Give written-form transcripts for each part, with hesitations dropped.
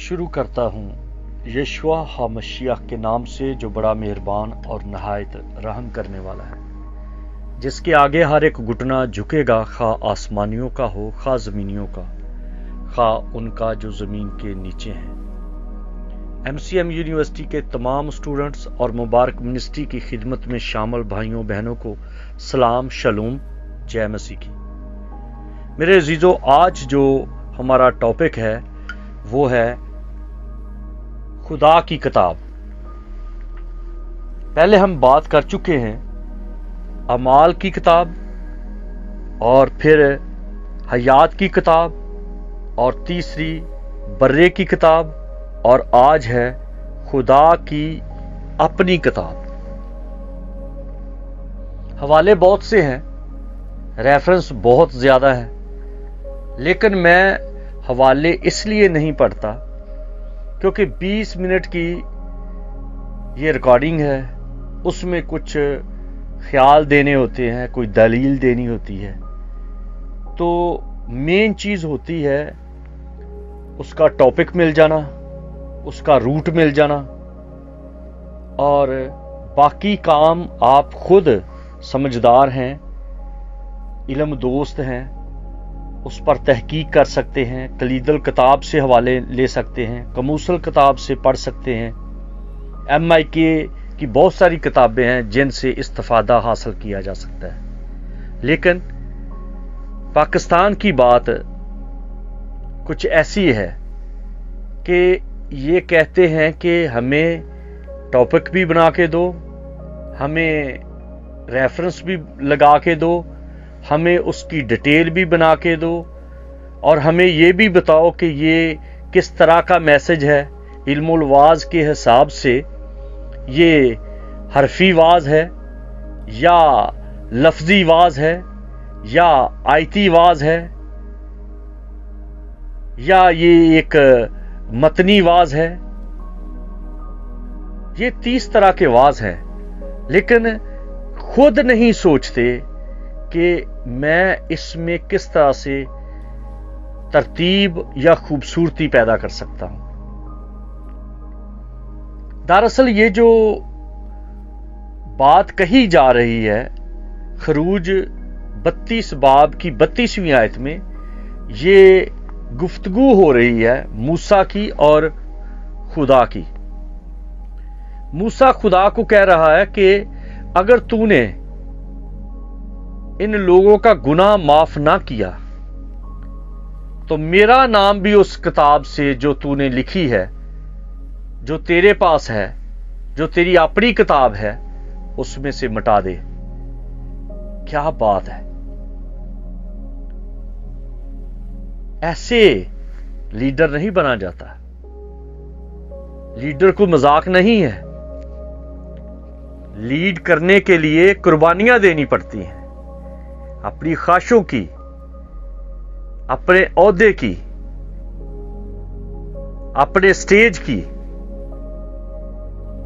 شروع کرتا ہوں یشوع ہامشیح کے نام سے جو بڑا مہربان اور نہایت رحم کرنے والا ہے، جس کے آگے ہر ایک گھٹنا جھکے گا، خواہ آسمانیوں کا ہو خواہ زمینیوں کا، خواہ ان کا جو زمین کے نیچے ہیں۔ MCM یونیورسٹی کے تمام سٹوڈنٹس اور مبارک منسٹری کی خدمت میں شامل بھائیوں بہنوں کو سلام، شلوم، جے مسیح کی۔ میرے عزیزو، آج جو ہمارا ٹاپک ہے وہ ہے خدا کی کتاب۔ پہلے ہم بات کر چکے ہیں اعمال کی کتاب، اور پھر حیات کی کتاب، اور تیسری برے کی کتاب، اور آج ہے خدا کی اپنی کتاب۔ حوالے بہت سے ہیں، ریفرنس بہت زیادہ ہے، لیکن میں حوالے اس لیے نہیں پڑھتا کیونکہ 20 منٹ کی یہ ریکارڈنگ ہے، اس میں کچھ خیال دینے ہوتے ہیں، کوئی دلیل دینی ہوتی ہے، تو مین چیز ہوتی ہے اس کا ٹاپک مل جانا، اس کا روٹ مل جانا، اور باقی کام آپ خود سمجھدار ہیں، علم دوست ہیں، اس پر تحقیق کر سکتے ہیں، کلید الکتاب سے حوالے لے سکتے ہیں، قاموس الکتاب سے پڑھ سکتے ہیں، MIK کی بہت ساری کتابیں ہیں جن سے استفادہ حاصل کیا جا سکتا ہے۔ لیکن پاکستان کی بات کچھ ایسی ہے کہ یہ کہتے ہیں کہ ہمیں ٹاپک بھی بنا کے دو، ہمیں ریفرنس بھی لگا کے دو، ہمیں اس کی ڈیٹیل بھی بنا کے دو، اور ہمیں یہ بھی بتاؤ کہ یہ کس طرح کا میسج ہے۔ علم الواز کے حساب سے یہ حرفی واز ہے، یا لفظی واز ہے، یا آیتی واز ہے، یا یہ ایک متنی واز ہے۔ یہ 30 طرح کے واز ہیں، لیکن خود نہیں سوچتے کہ میں اس میں کس طرح سے ترتیب یا خوبصورتی پیدا کر سکتا ہوں۔ دراصل یہ جو بات کہی جا رہی ہے خروج 32 باب کی 32ویں آیت میں، یہ گفتگو ہو رہی ہے موسیٰ کی اور خدا کی۔ موسیٰ خدا کو کہہ رہا ہے کہ اگر تو نے ان لوگوں کا گناہ معاف نہ کیا تو میرا نام بھی اس کتاب سے جو تو نے لکھی ہے، جو تیرے پاس ہے، جو تیری اپنی کتاب ہے، اس میں سے مٹا دے۔ کیا بات ہے! ایسے لیڈر نہیں بنا جاتا۔ لیڈر کو مذاق نہیں ہے، لیڈ کرنے کے لیے قربانیاں دینی پڑتی ہیں، اپنی خواہشوں کی، اپنے عہدے کی، اپنے سٹیج کی،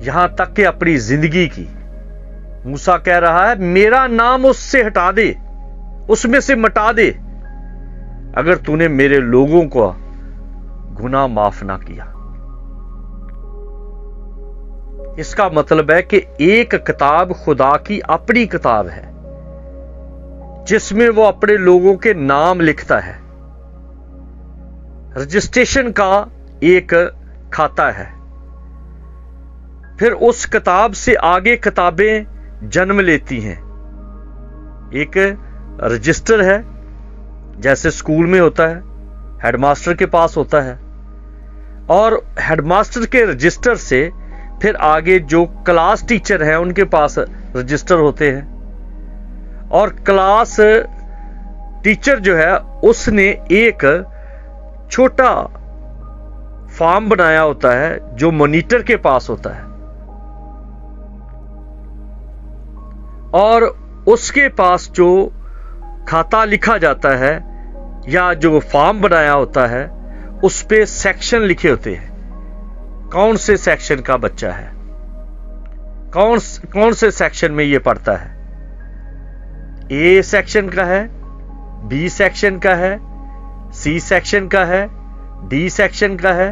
یہاں تک کہ اپنی زندگی کی۔ موسیٰ کہہ رہا ہے میرا نام اس سے ہٹا دے، اس میں سے مٹا دے، اگر تو نے میرے لوگوں کو گناہ معاف نہ کیا۔ اس کا مطلب ہے کہ ایک کتاب خدا کی اپنی کتاب ہے، جس میں وہ اپنے لوگوں کے نام لکھتا ہے۔ رجسٹریشن کا ایک کھاتا ہے، پھر اس کتاب سے آگے کتابیں جنم لیتی ہیں۔ ایک رجسٹر ہے، جیسے اسکول میں ہوتا ہے، ہیڈ ماسٹر کے پاس ہوتا ہے، اور ہیڈ ماسٹر کے رجسٹر سے پھر آگے جو کلاس ٹیچر ہیں ان کے پاس رجسٹر ہوتے ہیں، اور کلاس ٹیچر جو ہے اس نے ایک چھوٹا فارم بنایا ہوتا ہے جو مانیٹر کے پاس ہوتا ہے، اور اس کے پاس جو کھاتا لکھا جاتا ہے یا جو فارم بنایا ہوتا ہے اس پہ سیکشن لکھے ہوتے ہیں، کون سے سیکشن کا بچہ ہے، کون سے سیکشن میں یہ پڑھتا ہے، A سیکشن کا ہے، B سیکشن کا ہے، C سیکشن کا ہے، D سیکشن کا ہے،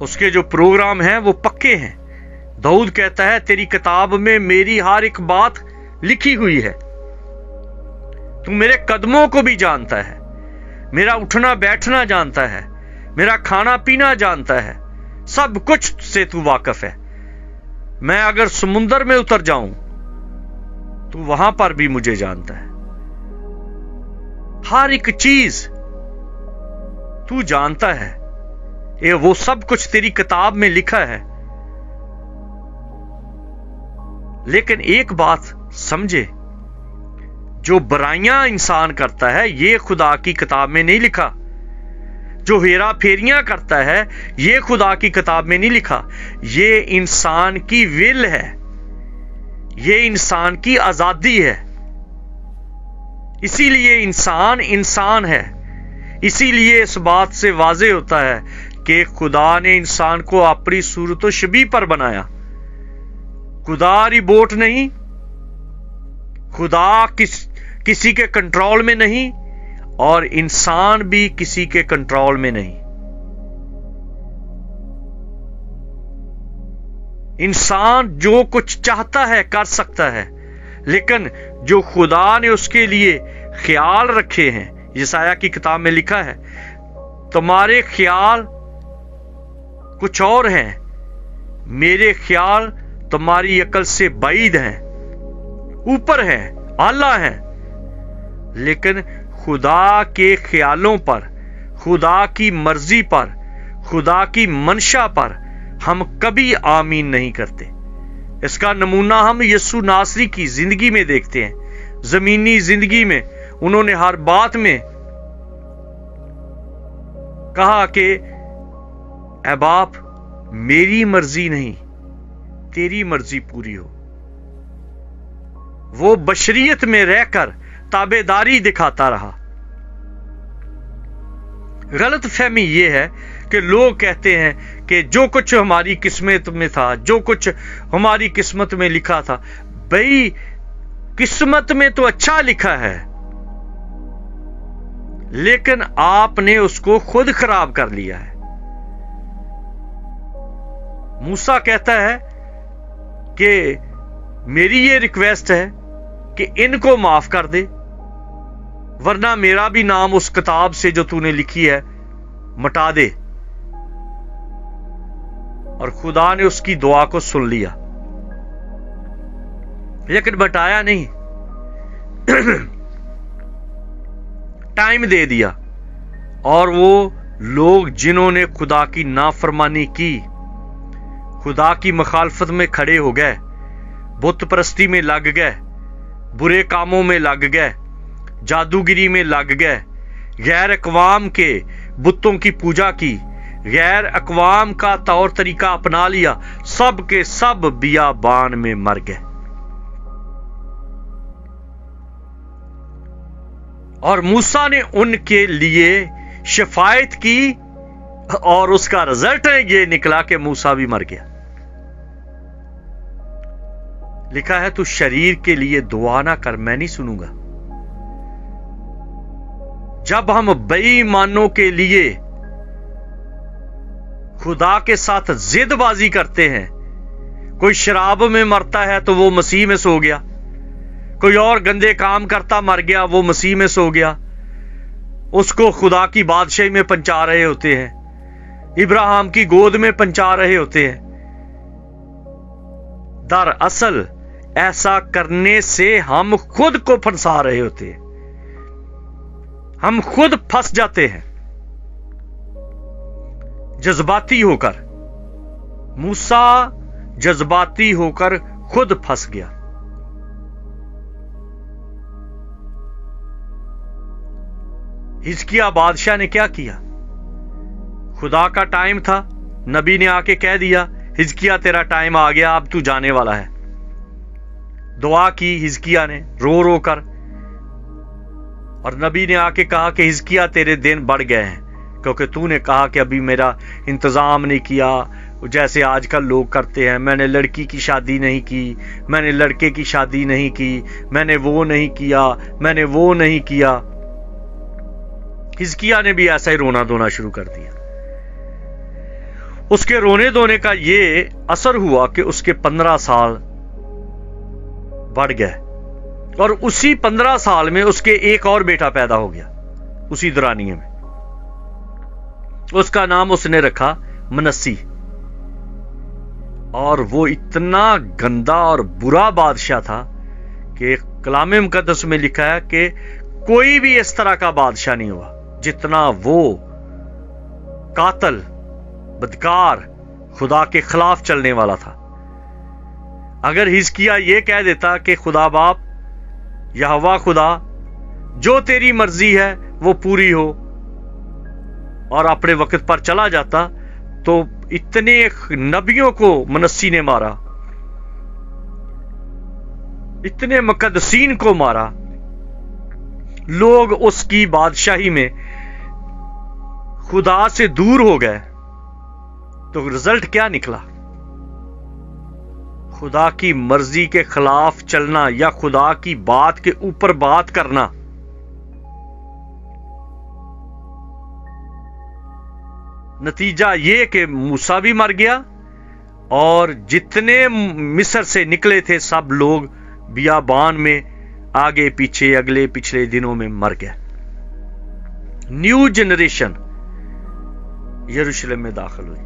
اس کے جو پروگرام ہیں وہ پکے ہیں. داؤد کہتا ہے تیری کتاب میں میری ہر ایک بات لکھی ہوئی ہے. تو میرے قدموں کو بھی جانتا ہے, میرا اٹھنا بیٹھنا جانتا ہے, میرا کھانا پینا جانتا ہے, سب کچھ سے تو واقف ہے. میں اگر سمندر میں اتر جاؤں تو وہاں پر بھی مجھے جانتا ہے. ہر ایک چیز تو جانتا ہے. وہ سب کچھ تیری کتاب میں لکھا ہے. لیکن ایک بات سمجھے, جو برائیاں انسان کرتا ہے یہ خدا کی کتاب میں نہیں لکھا. جو ہیرا پھیریاں کرتا ہے یہ خدا کی کتاب میں نہیں لکھا. یہ انسان کی ول ہے, یہ انسان کی آزادی ہے. اسی لیے انسان ہے. اسی لیے اس بات سے واضح ہوتا ہے کہ خدا نے انسان کو اپنی صورت و شبیہ پر بنایا. خدا ریبوٹ نہیں, خدا کسی کے کنٹرول میں نہیں, اور انسان بھی کسی کے کنٹرول میں نہیں. انسان جو کچھ چاہتا ہے کر سکتا ہے, لیکن جو خدا نے اس کے لیے خیال رکھے ہیں, یسایہ کی کتاب میں لکھا ہے تمہارے خیال کچھ اور ہیں, میرے خیال تمہاری عقل سے بعید ہیں, اوپر ہیں, اعلیٰ ہیں. لیکن خدا کے خیالوں پر, خدا کی مرضی پر, خدا کی منشا پر ہم کبھی آمین نہیں کرتے. اس کا نمونہ ہم یسوع ناصری کی زندگی میں دیکھتے ہیں. زمینی زندگی میں انہوں نے ہر بات میں کہا کہ اے باپ میری مرضی نہیں تیری مرضی پوری ہو. وہ بشریت میں رہ کر تابعداری دکھاتا رہا. غلط فہمی یہ ہے کہ لوگ کہتے ہیں کہ جو کچھ ہماری قسمت میں تھا, جو کچھ ہماری قسمت میں لکھا تھا, بھئی قسمت میں تو اچھا لکھا ہے, لیکن آپ نے اس کو خود خراب کر لیا ہے. موسیٰ کہتا ہے کہ میری یہ ریکویسٹ ہے کہ ان کو معاف کر دے, ورنہ میرا بھی نام اس کتاب سے جو تو نے لکھی ہے مٹا دے. اور خدا نے اس کی دعا کو سن لیا, لیکن بتایا نہیں, ٹائم دے دیا. اور وہ لوگ جنہوں نے خدا کی نافرمانی کی, خدا کی مخالفت میں کھڑے ہو گئے, بت پرستی میں لگ گئے, برے کاموں میں لگ گئے, جادوگری میں لگ گئے, غیر اقوام کے بتوں کی پوجا کی, غیر اقوام کا طور طریقہ اپنا لیا, سب کے سب بیابان میں مر گئے. اور موسیٰ نے ان کے لیے شفاعت کی, اور اس کا رزلٹ یہ نکلا کہ موسیٰ بھی مر گیا. لکھا ہے تو شریر کے لیے دعا نہ کر, میں نہیں سنوں گا. جب ہم بے ایمانوں کے لیے خدا کے ساتھ ضد بازی کرتے ہیں, کوئی شراب میں مرتا ہے تو وہ مسیح میں سو گیا, کوئی اور گندے کام کرتا مر گیا وہ مسیح میں سو گیا, اس کو خدا کی بادشاہی میں پہنچا رہے ہوتے ہیں, ابراہیم کی گود میں پہنچا رہے ہوتے ہیں. دراصل ایسا کرنے سے ہم خود کو پھنسا رہے ہوتے ہیں, ہم خود پھنس جاتے ہیں جذباتی ہو کر. موسیٰ جذباتی ہو کر خود پھنس گیا. حزقیہ بادشاہ نے کیا کیا؟ خدا کا ٹائم تھا, نبی نے آ کے کہہ دیا حزقیہ تیرا ٹائم آ گیا, اب تو جانے والا ہے. دعا کی حزقیہ نے رو رو کر, اور نبی نے آ کے کہا کہ حزقیہ تیرے دن بڑھ گئے ہیں, کیونکہ تو نے کہا کہ ابھی میرا انتظام نہیں کیا جیسے آج کل لوگ کرتے ہیں. میں نے لڑکی کی شادی نہیں کی, میں نے لڑکے کی شادی نہیں کی, میں نے وہ نہیں کیا, میں نے وہ نہیں کیا. حزقیہ نے بھی ایسا ہی رونا دھونا شروع کر دیا. اس کے رونے دھونے کا یہ اثر ہوا کہ اس کے 15 سال بڑھ گئے، اور اسی 15 سال میں اس کے ایک اور بیٹا پیدا ہو گیا اسی دورانیے میں. اس کا نام اس نے رکھا منسی. اور وہ اتنا گندا اور برا بادشاہ تھا کہ کلام مقدس میں لکھا ہے کہ کوئی بھی اس طرح کا بادشاہ نہیں ہوا جتنا وہ قاتل، بدکار، خدا کے خلاف چلنے والا تھا. اگر حزقیہ یہ کہہ دیتا کہ خدا باپ، یہوہ خدا، جو تیری مرضی ہے وہ پوری ہو، اور اپنے وقت پر چلا جاتا، تو اتنے نبیوں کو منسی نے مارا، اتنے مقدسین کو مارا، لوگ اس کی بادشاہی میں خدا سے دور ہو گئے. تو رزلٹ کیا نکلا؟ خدا کی مرضی کے خلاف چلنا یا خدا کی بات کے اوپر بات کرنا. نتیجہ یہ کہ موسیٰ بھی مر گیا، اور جتنے مصر سے نکلے تھے سب لوگ بیابان میں آگے پیچھے اگلے پچھلے دنوں میں مر گئے. نیو جنریشن یروشلم میں داخل ہوئی،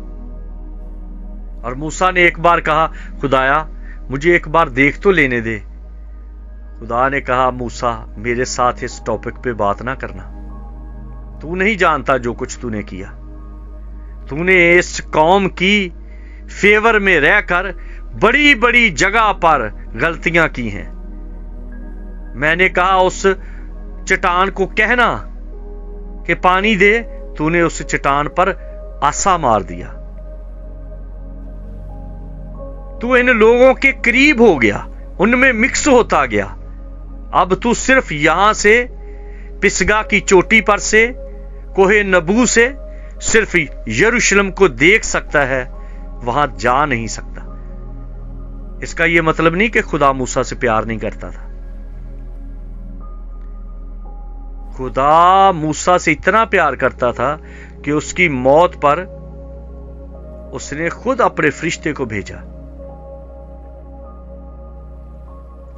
اور موسیٰ نے ایک بار کہا، خدایا مجھے ایک بار دیکھ تو لینے دے. خدا نے کہا، موسیٰ میرے ساتھ اس ٹاپک پہ بات نہ کرنا، تو نہیں جانتا جو کچھ تو نے کیا. تو نے اس قوم کی فیور میں رہ کر بڑی بڑی جگہ پر غلطیاں کی ہیں. میں نے کہا اس چٹان کو کہنا کہ پانی دے، تو نے اس چٹان پر آسا مار دیا. تو ان لوگوں کے قریب ہو گیا، ان میں مکس ہوتا گیا. اب تو صرف یہاں سے پسگا کی چوٹی پر سے، کوہ نبو سے صرف یروشلم کو دیکھ سکتا ہے، وہاں جا نہیں سکتا. اس کا یہ مطلب نہیں کہ خدا موسیٰ سے پیار نہیں کرتا تھا. خدا موسیٰ سے اتنا پیار کرتا تھا کہ اس کی موت پر اس نے خود اپنے فرشتے کو بھیجا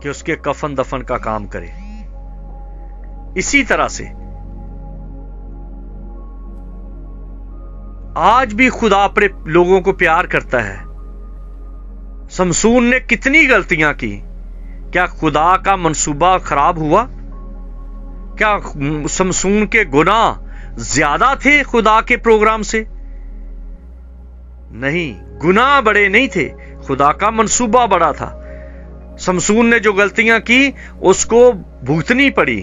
کہ اس کے کفن دفن کا کام کرے. اسی طرح سے آج بھی خدا اپنے لوگوں کو پیار کرتا ہے. سمسون نے کتنی غلطیاں کی، کیا خدا کا منصوبہ خراب ہوا؟ کیا سمسون کے گناہ زیادہ تھے خدا کے پروگرام سے؟ نہیں، گناہ بڑے نہیں تھے، خدا کا منصوبہ بڑا تھا. سمسون نے جو غلطیاں کی اس کو بھگتنی پڑی.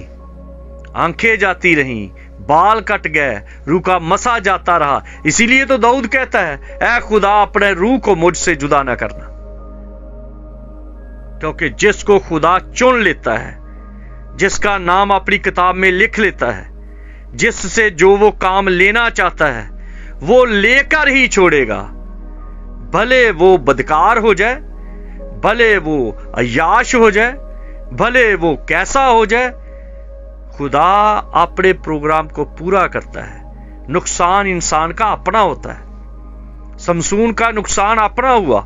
آنکھیں جاتی رہیں، بال کٹ گئے، روح کا مسا جاتا رہا. اسی لیے تو داؤد کہتا ہے، اے خدا اپنے روح کو مجھ سے جدا نہ کرنا. کیونکہ جس کو خدا چن لیتا ہے، جس کا نام اپنی کتاب میں لکھ لیتا ہے، جس سے جو وہ کام لینا چاہتا ہے وہ لے کر ہی چھوڑے گا. بھلے وہ بدکار ہو جائے، بھلے وہ عیاش ہو جائے، بھلے وہ کیسا ہو جائے، خدا اپنے پروگرام کو پورا کرتا ہے. نقصان انسان کا اپنا ہوتا ہے. سمسون کا نقصان اپنا ہوا،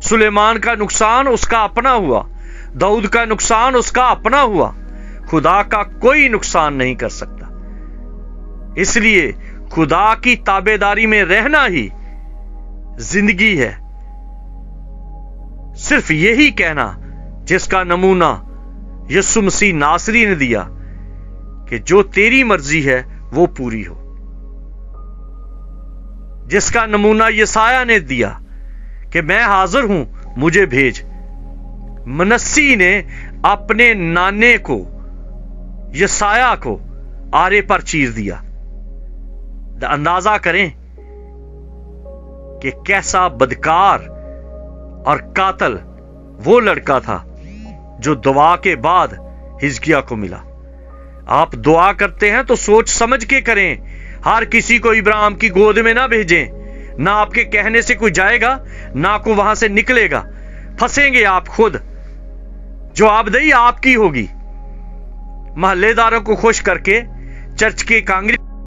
سلیمان کا نقصان اس کا اپنا ہوا، داؤد کا نقصان اس کا اپنا ہوا. خدا کا کوئی نقصان نہیں کر سکتا. اس لیے خدا کی تابعداری میں رہنا ہی زندگی ہے. صرف یہی کہنا جس کا نمونہ یسوع مسیح ناصری نے دیا کہ جو تیری مرضی ہے وہ پوری ہو. جس کا نمونہ یسایہ نے دیا کہ میں حاضر ہوں، مجھے بھیج. منسی نے اپنے نانے کو، یسایہ کو، آرے پر چیر دیا. اندازہ کریں کہ کیسا بدکار اور قاتل وہ لڑکا تھا جو دعا کے بعد حزقیہ کو ملا. آپ دعا کرتے ہیں تو سوچ سمجھ کے کریں. ہر کسی کو ابراہیم کی گود میں نہ بھیجیں. نہ آپ کے کہنے سے کوئی جائے گا، نہ کوئی وہاں سے نکلے گا. پھنسیں گے آپ خود. جواب دہی آپ کی ہوگی. محلے داروں کو خوش کر کے چرچ کے کانگریس